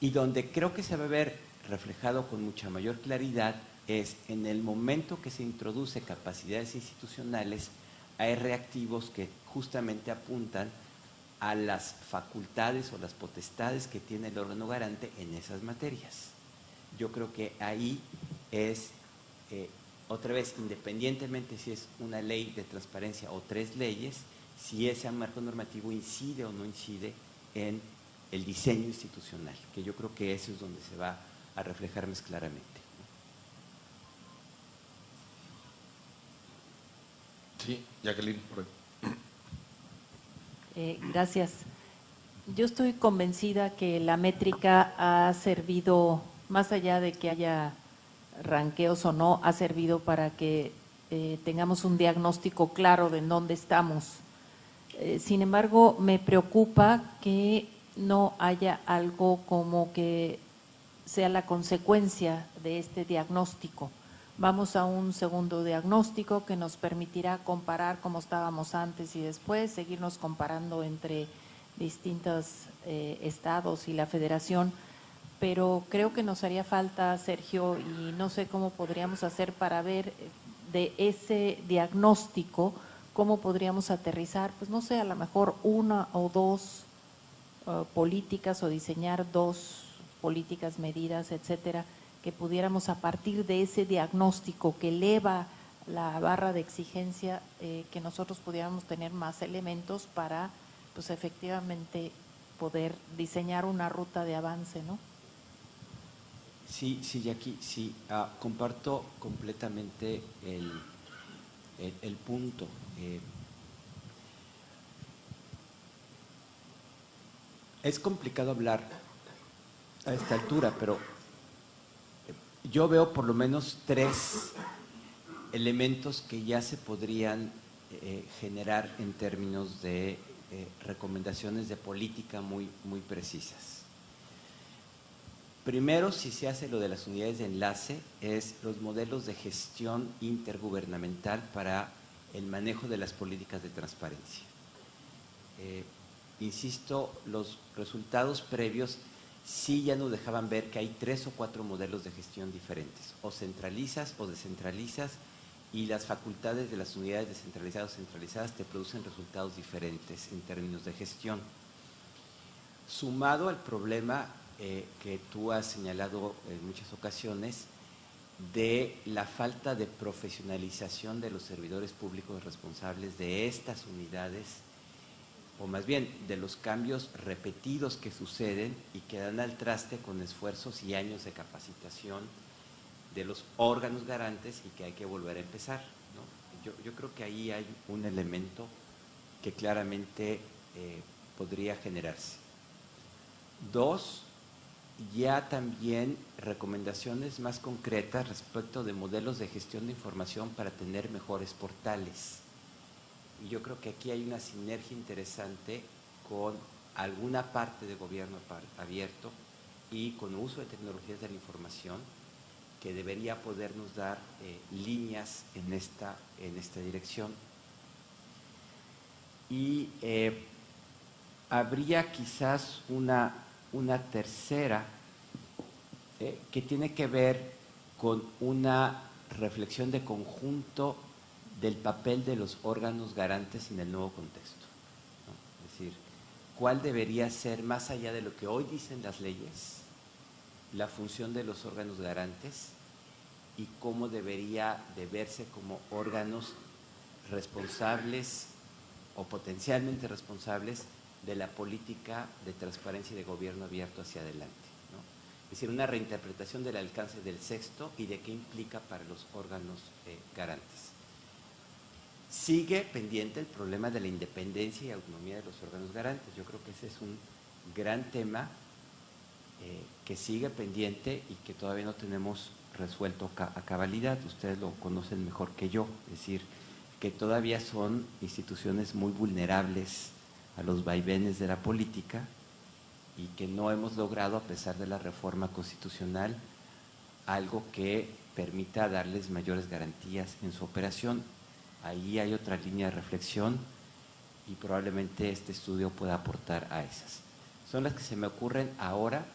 Y donde creo que se va a ver reflejado con mucha mayor claridad es en el momento que se introduce capacidades institucionales, hay reactivos que justamente apuntan a las facultades o las potestades que tiene el órgano garante en esas materias. Yo creo que ahí es, otra vez, independientemente si es una ley de transparencia o 3 leyes, si ese marco normativo incide o no incide en el diseño institucional, que yo creo que eso es donde se va a reflejar más claramente. Sí, Jacqueline, por ahí. Gracias. Yo estoy convencida que la métrica ha servido, más allá de que haya ranqueos o no, ha servido para que tengamos un diagnóstico claro de en dónde estamos. Sin embargo, me preocupa que no haya algo como que sea la consecuencia de este diagnóstico. Vamos a un segundo diagnóstico que nos permitirá comparar cómo estábamos antes y después, seguirnos comparando entre distintos estados y la federación, pero creo que nos haría falta, Sergio, y no sé cómo podríamos hacer para ver de ese diagnóstico, cómo podríamos aterrizar, pues no sé, a lo mejor una o dos políticas o diseñar 2 políticas, medidas, etcétera, que pudiéramos a partir de ese diagnóstico que eleva la barra de exigencia, que nosotros pudiéramos tener más elementos para, pues efectivamente, poder diseñar una ruta de avance, ¿no? Sí, sí, Jackie, sí, comparto completamente el punto. Es complicado hablar a esta altura, pero yo veo por lo menos 3 elementos que ya se podrían generar en términos de recomendaciones de política muy, muy precisas. Primero, si se hace lo de las unidades de enlace, es los modelos de gestión intergubernamental para el manejo de las políticas de transparencia. Insisto, los resultados previos sí ya nos dejaban ver que hay 3 o 4 modelos de gestión diferentes, o centralizas o descentralizas, y las facultades de las unidades descentralizadas o centralizadas te producen resultados diferentes en términos de gestión. Sumado al problema que tú has señalado en muchas ocasiones de la falta de profesionalización de los servidores públicos responsables de estas unidades, o más bien de los cambios repetidos que suceden y que dan al traste con esfuerzos y años de capacitación de los órganos garantes y que hay que volver a empezar, ¿no? Yo creo que ahí hay un elemento que claramente podría generarse. 2, ya también recomendaciones más concretas respecto de modelos de gestión de información para tener mejores portales. Y yo creo que aquí hay una sinergia interesante con alguna parte de gobierno abierto y con uso de tecnologías de la información que debería podernos dar líneas en esta dirección. Y habría quizás una tercera que tiene que ver con una reflexión de conjunto del papel de los órganos garantes en el nuevo contexto, ¿no? Es decir, ¿cuál debería ser, más allá de lo que hoy dicen las leyes, la función de los órganos garantes y cómo debería de verse como órganos responsables o potencialmente responsables de la política de transparencia y de gobierno abierto hacia adelante, ¿no? Es decir, una reinterpretación del alcance del sexto y de qué implica para los órganos garantes. Sigue pendiente el problema de la independencia y autonomía de los órganos garantes. Yo creo que ese es un gran tema que sigue pendiente y que todavía no tenemos resuelto a cabalidad. Ustedes lo conocen mejor que yo, es decir, que todavía son instituciones muy vulnerables a los vaivenes de la política y que no hemos logrado, a pesar de la reforma constitucional, algo que permita darles mayores garantías en su operación. Ahí hay otra línea de reflexión y probablemente este estudio pueda aportar a esas. Son las que se me ocurren ahora.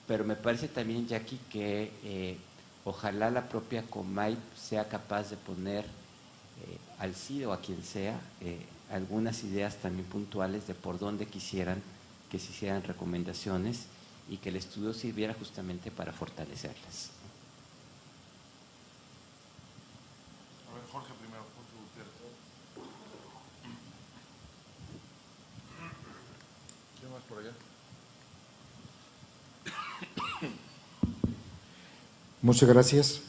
pero me parece también, Jackie, que ojalá la propia Comay sea capaz de poner al CID o a quien sea algunas ideas también puntuales de por dónde quisieran que se hicieran recomendaciones y que el estudio sirviera justamente para fortalecerlas. A ver, Jorge primero, Jorge Gutiérrez. ¿Quién más por allá? Muchas gracias.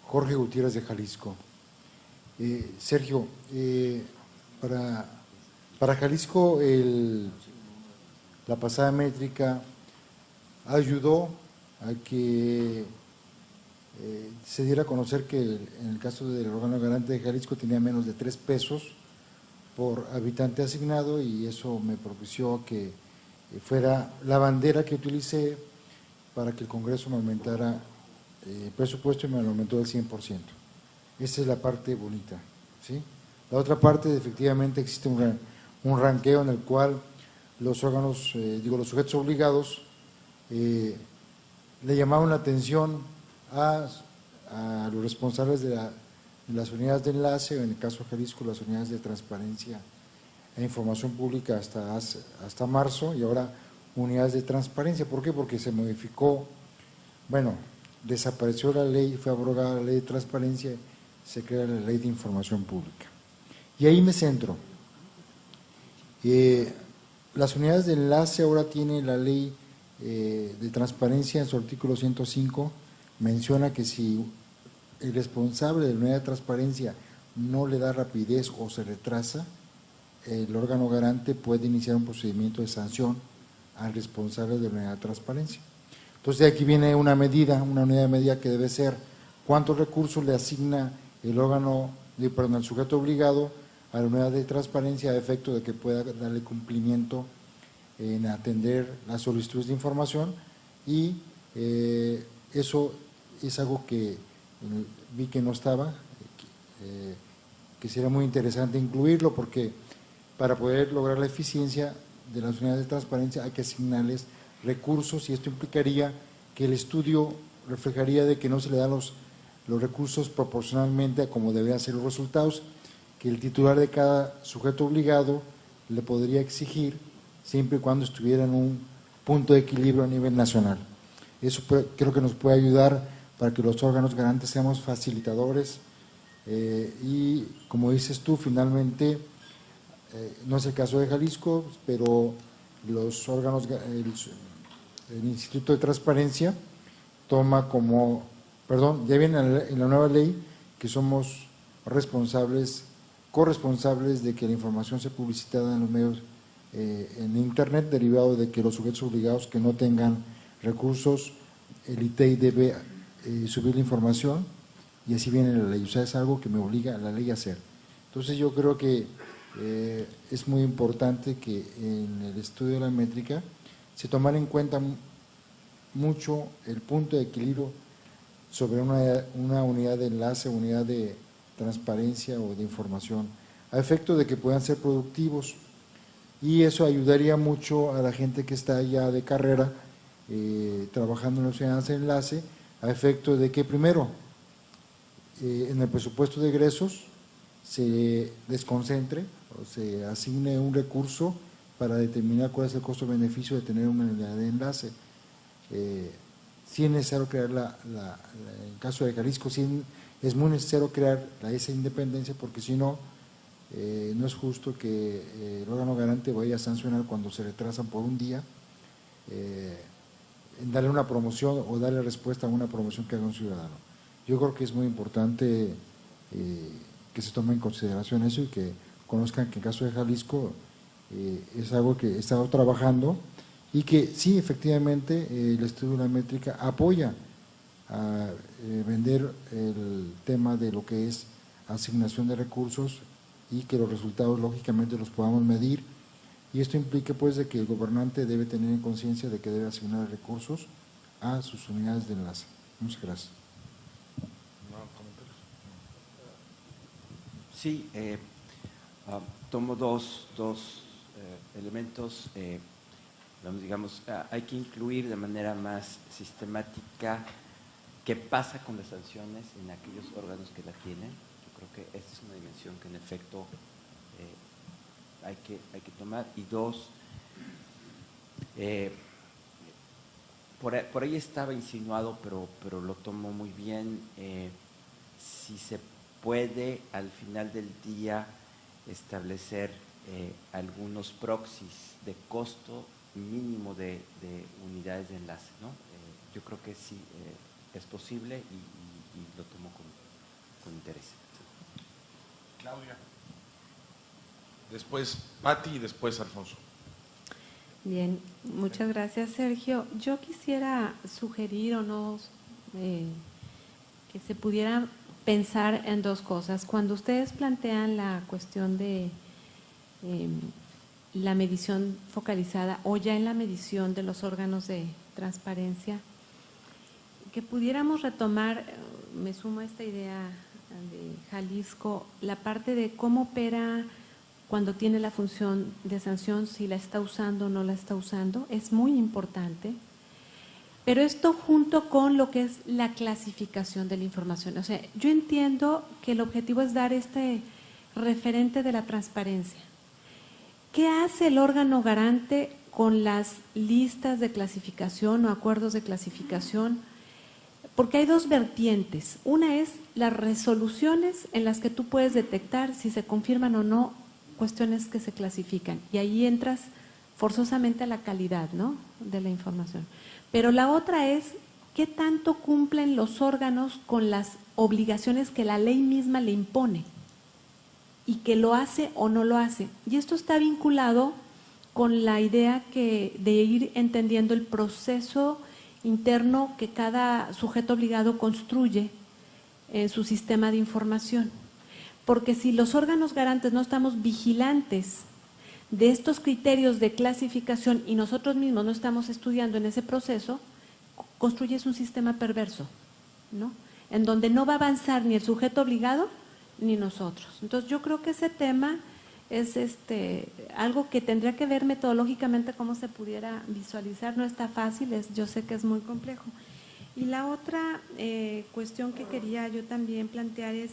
Jorge Gutiérrez de Jalisco. Sergio, para Jalisco la pasada métrica ayudó a que se diera a conocer que en el caso del órgano garante de Jalisco tenía menos de 3 pesos por habitante asignado, y eso me propició que fuera la bandera que utilicé para que el Congreso me aumentara el presupuesto, y me lo aumentó del 100%. Esa es la parte bonita, ¿sí? La otra parte, efectivamente, existe un ranqueo en el cual los órganos, los sujetos obligados le llamaban la atención a los responsables de las unidades de enlace, o en el caso de Jalisco, las unidades de transparencia e información pública hasta marzo, y ahora unidades de transparencia. ¿Por qué? Porque se modificó, desapareció la ley, fue abrogada la ley de transparencia, se crea la ley de información pública. Y ahí me centro. Las unidades de enlace ahora tienen la ley de transparencia, en su artículo 105, menciona que si el responsable de la unidad de transparencia no le da rapidez o se retrasa, el órgano garante puede iniciar un procedimiento de sanción al responsable de la unidad de transparencia. Entonces, de aquí viene una unidad de medida que debe ser cuántos recursos le asigna el el sujeto obligado a la unidad de transparencia a efecto de que pueda darle cumplimiento en atender las solicitudes de información, y eso es algo que vi que no estaba, que sería muy interesante incluirlo, porque para poder lograr la eficiencia de las unidades de transparencia hay que asignarles recursos, y esto implicaría que el estudio reflejaría de que no se le dan los recursos proporcionalmente a como deberían ser los resultados, que el titular de cada sujeto obligado le podría exigir siempre y cuando estuviera en un punto de equilibrio a nivel nacional. Eso creo que nos puede ayudar para que los órganos garantes seamos facilitadores, y como dices tú, finalmente, no es el caso de Jalisco, pero los órganos, el Instituto de Transparencia toma ya viene en la nueva ley que somos corresponsables de que la información sea publicitada en los medios en Internet, derivado de que los sujetos obligados que no tengan recursos, el ITEI debe subir la información, y así viene la ley. O sea, es algo que me obliga la ley a hacer. Entonces yo creo que es muy importante que en el estudio de la métrica se tomara en cuenta mucho el punto de equilibrio sobre una unidad de enlace, unidad de transparencia o de información, a efecto de que puedan ser productivos, y eso ayudaría mucho a la gente que está ya de carrera trabajando en las unidades de enlace, a efecto de que primero en el presupuesto de egresos se desconcentre o se asigne un recurso para determinar cuál es el costo-beneficio de tener una unidad de enlace. Sí es necesario crear en el caso de Jalisco, sí es muy necesario crear esa independencia, porque si no, no es justo que el órgano garante vaya a sancionar cuando se retrasan por un día en darle una promoción o darle respuesta a una promoción que haga un ciudadano. Yo creo que es muy importante que se tome en consideración eso, y que conozcan que en el caso de Jalisco es algo que he estado trabajando, y que sí, efectivamente, el estudio de la métrica apoya a vender el tema de lo que es asignación de recursos, y que los resultados lógicamente los podamos medir, y esto implica pues de que el gobernante debe tener en conciencia de que debe asignar recursos a sus unidades de enlace. Muchas gracias. Sí, tomo dos elementos. digamos, hay que incluir de manera más sistemática qué pasa con las sanciones en aquellos órganos que la tienen. Yo creo que esta es una dimensión que en efecto hay que tomar. Y dos, por ahí estaba insinuado, pero lo tomo muy bien, si se puede al final del día establecer algunos proxies de costo mínimo de unidades de enlace, ¿no? Yo creo que sí es posible y lo tomo con interés. Claudia. Después Pati y después Alfonso. Bien, muchas gracias, Sergio. Yo quisiera sugerir o no que se pudiera pensar en dos cosas. Cuando ustedes plantean la cuestión de la medición focalizada o ya en la medición de los órganos de transparencia, que pudiéramos retomar, me sumo a esta idea de Jalisco, la parte de cómo opera cuando tiene la función de sanción, si la está usando o no la está usando, es muy importante. Pero esto junto con lo que es la clasificación de la información. O sea, yo entiendo que el objetivo es dar este referente de la transparencia. ¿Qué hace el órgano garante con las listas de clasificación o acuerdos de clasificación? Porque hay dos vertientes. Una es las resoluciones en las que tú puedes detectar si se confirman o no cuestiones que se clasifican. Y ahí entras forzosamente a la calidad, ¿no?, de la información. Pero la otra es qué tanto cumplen los órganos con las obligaciones que la ley misma le impone y que lo hace o no lo hace. Y esto está vinculado con la idea de ir entendiendo el proceso interno que cada sujeto obligado construye en su sistema de información. Porque si los órganos garantes no estamos vigilantes de estos criterios de clasificación y nosotros mismos no estamos estudiando en ese proceso, construyes un sistema perverso, ¿no?, en donde no va a avanzar ni el sujeto obligado ni nosotros. Entonces yo creo que ese tema es algo que tendría que ver metodológicamente cómo se pudiera visualizar. No está fácil, yo sé que es muy complejo. Y la otra cuestión que quería yo también plantear es,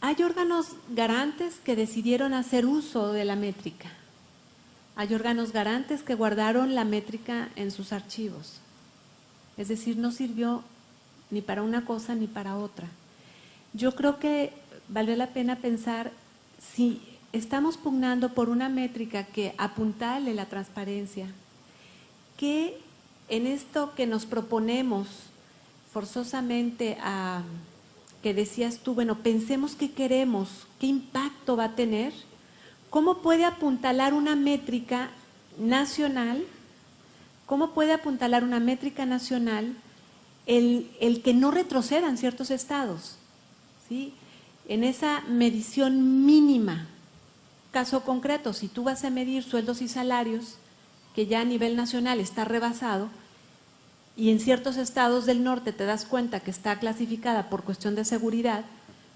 hay órganos garantes que decidieron hacer uso de la métrica. Hay órganos garantes que guardaron la métrica en sus archivos. Es decir, no sirvió ni para una cosa ni para otra. Yo creo que vale la pena pensar si estamos pugnando por una métrica que apuntale la transparencia, que en esto que nos proponemos forzosamente a… que decías tú, bueno, pensemos qué queremos, qué impacto va a tener, cómo puede apuntalar una métrica nacional, el que no retrocedan ciertos estados, ¿sí?, en esa medición mínima. Caso concreto, si tú vas a medir sueldos y salarios, que ya a nivel nacional está rebasado, y en ciertos estados del norte te das cuenta que está clasificada por cuestión de seguridad,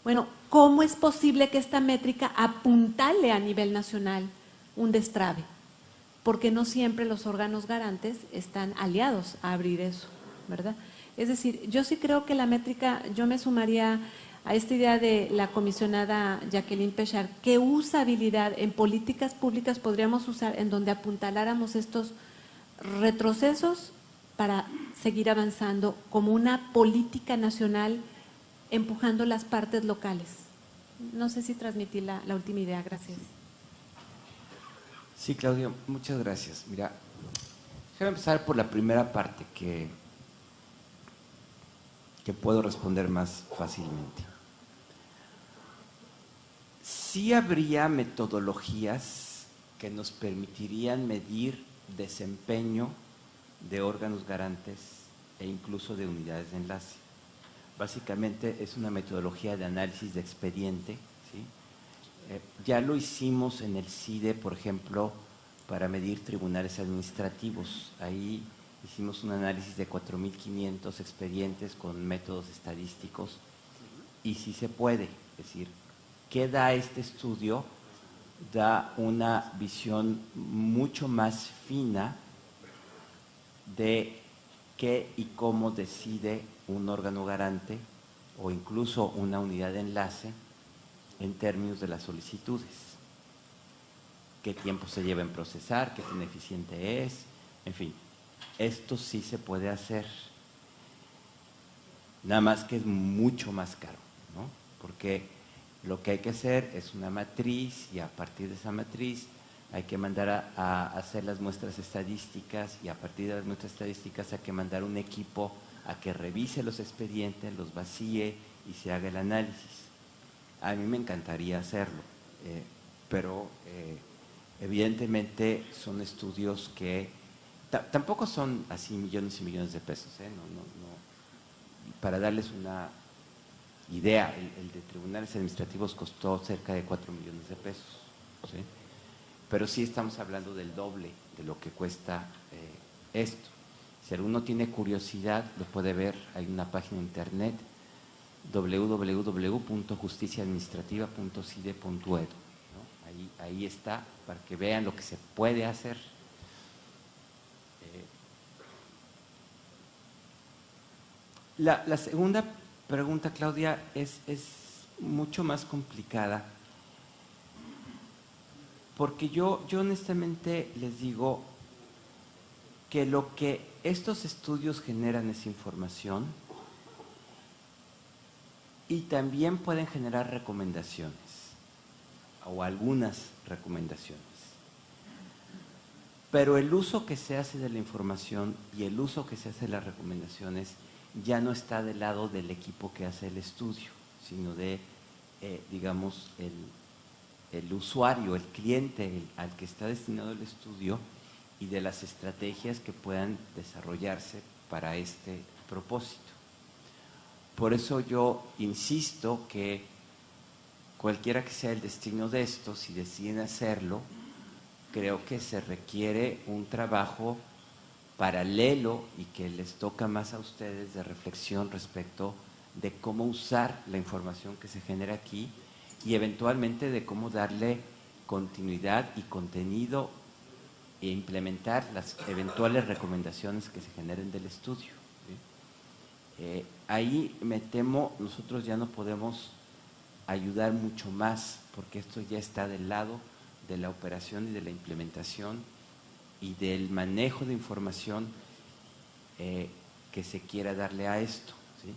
bueno, ¿cómo es posible que esta métrica apuntale a nivel nacional un destrave? Porque no siempre los órganos garantes están aliados a abrir eso, ¿verdad? Es decir, yo sí creo que la métrica, yo me sumaría a esta idea de la comisionada Jacqueline Pechard, ¿qué usabilidad en políticas públicas podríamos usar en donde apuntaláramos estos retrocesos para seguir avanzando como una política nacional empujando las partes locales? No sé si transmití la última idea, gracias. Sí, Claudia, muchas gracias. Mira, déjame empezar por la primera parte que puedo responder más fácilmente. Sí habría metodologías que nos permitirían medir desempeño de órganos garantes e incluso de unidades de enlace. Básicamente es una metodología de análisis de expediente, ¿sí? Ya lo hicimos en el CIDE, por ejemplo, para medir tribunales administrativos. Ahí hicimos un análisis de 4.500 expedientes con métodos estadísticos y sí se puede. Es decir, ¿qué da este estudio? da una visión mucho más fina de qué y cómo decide un órgano garante o incluso una unidad de enlace en términos de las solicitudes. Qué tiempo se lleva en procesar, qué tan eficiente es, en fin. Esto sí se puede hacer, nada más que es mucho más caro, ¿no? Porque lo que hay que hacer es una matriz y a partir de esa matriz hay que mandar a hacer las muestras estadísticas y a partir de las muestras estadísticas hay que mandar un equipo a que revise los expedientes, los vacíe y se haga el análisis. A mí me encantaría hacerlo, pero evidentemente son estudios que tampoco son así millones y millones de pesos, no. Para darles una idea, el de tribunales administrativos costó cerca de 4 millones de pesos, ¿sí? Pero sí estamos hablando del doble de lo que cuesta esto. Si alguno tiene curiosidad, lo puede ver, hay una página de internet www.justiciaadministrativa.cide.edu, ¿no? Ahí está, para que vean lo que se puede hacer. La segunda pregunta, Claudia, es mucho más complicada, porque yo honestamente les digo que lo que estos estudios generan es información y también pueden generar recomendaciones o algunas recomendaciones. Pero el uso que se hace de la información y el uso que se hace de las recomendaciones ya no está del lado del equipo que hace el estudio, sino de, digamos, el usuario, el cliente al que está destinado el estudio y de las estrategias que puedan desarrollarse para este propósito. Por eso yo insisto que cualquiera que sea el destino de esto, si deciden hacerlo, creo que se requiere un trabajo paralelo y que les toca más a ustedes de reflexión respecto de cómo usar la información que se genera aquí y eventualmente de cómo darle continuidad y contenido e implementar las eventuales recomendaciones que se generen del estudio, ¿sí? Ahí me temo, nosotros ya no podemos ayudar mucho más porque esto ya está del lado de la operación y de la implementación y del manejo de información que se quiera darle a esto, ¿sí?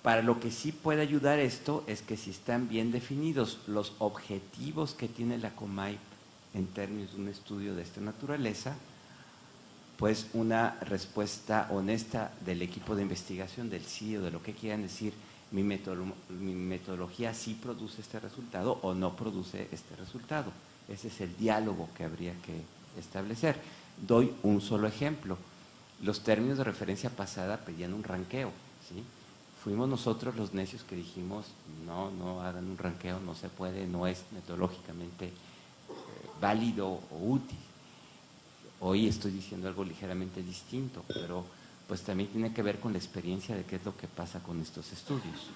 Para lo que sí puede ayudar esto es que si están bien definidos los objetivos que tiene la COMAIP en términos de un estudio de esta naturaleza, pues una respuesta honesta del equipo de investigación, del CIE o de lo que quieran decir, mi metodología sí produce este resultado o no produce este resultado. Ese es el diálogo que habría que establecer. Doy un solo ejemplo. Los términos de referencia pasada pedían un ranqueo, ¿sí? Fuimos nosotros los necios que dijimos, no hagan un ranqueo, no se puede, no es metodológicamente válido o útil. Hoy estoy diciendo algo ligeramente distinto, pero pues también tiene que ver con la experiencia de qué es lo que pasa con estos estudios.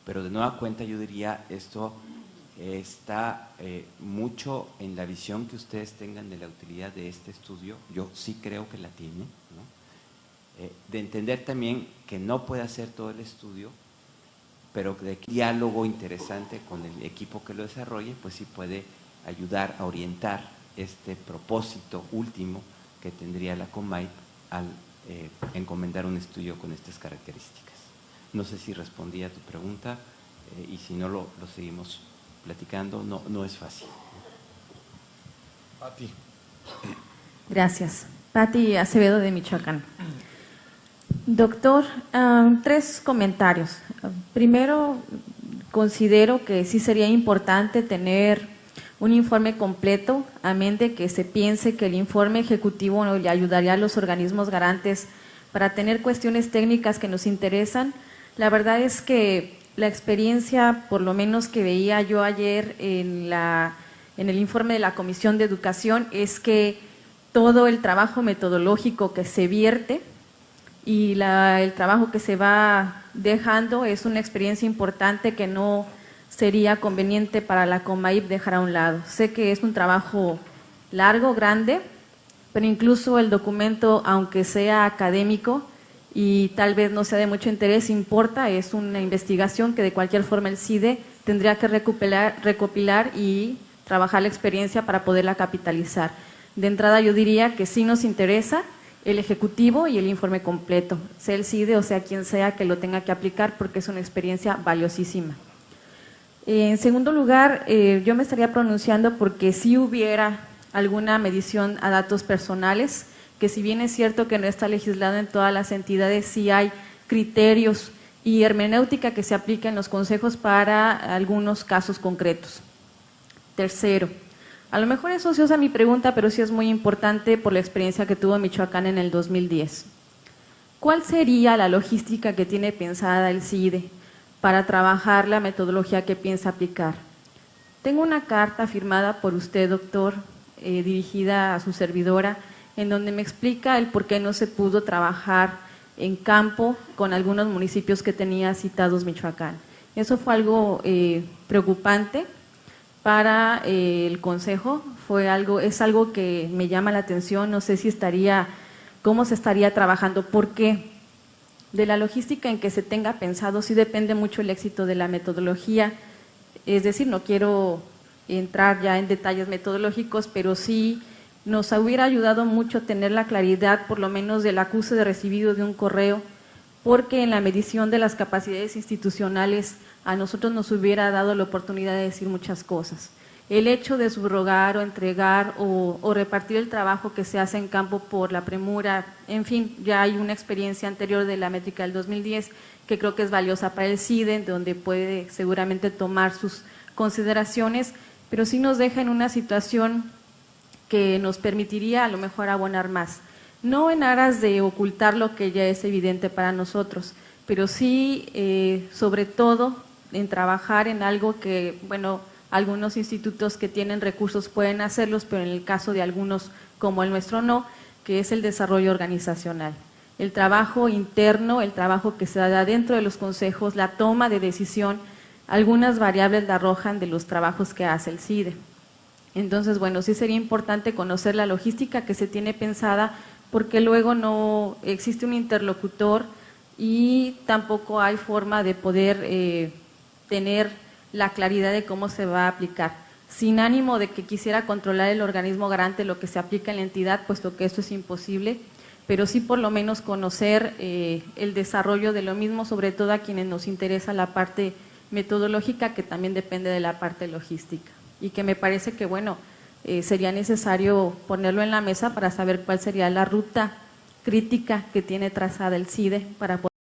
Pero de nueva cuenta yo diría, esto está mucho en la visión que ustedes tengan de la utilidad de este estudio. Yo sí creo que la tiene, ¿no? De entender también que no puede hacer todo el estudio, pero de diálogo interesante con el equipo que lo desarrolle, pues sí puede ayudar a orientar este propósito último que tendría la COMAIP al encomendar un estudio con estas características. No sé si respondí a tu pregunta y si no lo seguimos platicando, no es fácil. Pati. Gracias. Pati Acevedo de Michoacán. Doctor, 3 comentarios. Primero, considero que sí sería importante tener un informe completo, a mente que se piense que el informe ejecutivo le ayudaría a los organismos garantes para tener cuestiones técnicas que nos interesan. La verdad es que la experiencia, por lo menos que veía yo ayer en el informe de la Comisión de Educación, es que todo el trabajo metodológico que se vierte y el trabajo que se va dejando es una experiencia importante que no sería conveniente para la Conbaip dejar a un lado. Sé que es un trabajo largo, grande, pero incluso el documento, aunque sea académico y tal vez no sea de mucho interés, importa, es una investigación que de cualquier forma el CIDE tendría que recopilar y trabajar la experiencia para poderla capitalizar. De entrada yo diría que sí nos interesa el ejecutivo y el informe completo, sea el CIDE o sea quien sea que lo tenga que aplicar, porque es una experiencia valiosísima. En segundo lugar, yo me estaría pronunciando porque si hubiera alguna medición a datos personales, que si bien es cierto que no está legislado en todas las entidades, sí hay criterios y hermenéutica que se aplica en los consejos para algunos casos concretos. Tercero, a lo mejor es ociosa mi pregunta, pero sí es muy importante por la experiencia que tuvo Michoacán en el 2010. ¿Cuál sería la logística que tiene pensada el CIDE para trabajar la metodología que piensa aplicar? Tengo una carta firmada por usted, doctor, dirigida a su servidora, en donde me explica el por qué no se pudo trabajar en campo con algunos municipios que tenía citados Michoacán. Eso fue algo preocupante para el Consejo, es algo que me llama la atención, no sé si cómo se estaría trabajando, porque de la logística en que se tenga pensado sí depende mucho el éxito de la metodología, es decir, no quiero entrar ya en detalles metodológicos, pero sí nos hubiera ayudado mucho tener la claridad, por lo menos del acuse de recibido de un correo, porque en la medición de las capacidades institucionales a nosotros nos hubiera dado la oportunidad de decir muchas cosas. El hecho de subrogar o entregar o repartir el trabajo que se hace en campo por la premura, en fin, ya hay una experiencia anterior de la métrica del 2010 que creo que es valiosa para el CIDE, donde puede seguramente tomar sus consideraciones, pero sí nos deja en una situación que nos permitiría a lo mejor abonar más. No en aras de ocultar lo que ya es evidente para nosotros, pero sí, sobre todo, en trabajar en algo que, bueno, algunos institutos que tienen recursos pueden hacerlos, pero en el caso de algunos como el nuestro no, que es el desarrollo organizacional. El trabajo interno, el trabajo que se da dentro de los consejos, la toma de decisión, algunas variables la arrojan de los trabajos que hace el CIDE. Entonces, bueno, sí sería importante conocer la logística que se tiene pensada, porque luego no existe un interlocutor y tampoco hay forma de poder tener la claridad de cómo se va a aplicar, sin ánimo de que quisiera controlar el organismo garante lo que se aplica en la entidad, puesto que esto es imposible, pero sí por lo menos conocer el desarrollo de lo mismo, sobre todo a quienes nos interesa la parte metodológica, que también depende de la parte logística, y que me parece que, bueno, sería necesario ponerlo en la mesa para saber cuál sería la ruta crítica que tiene trazada el CIDE para poder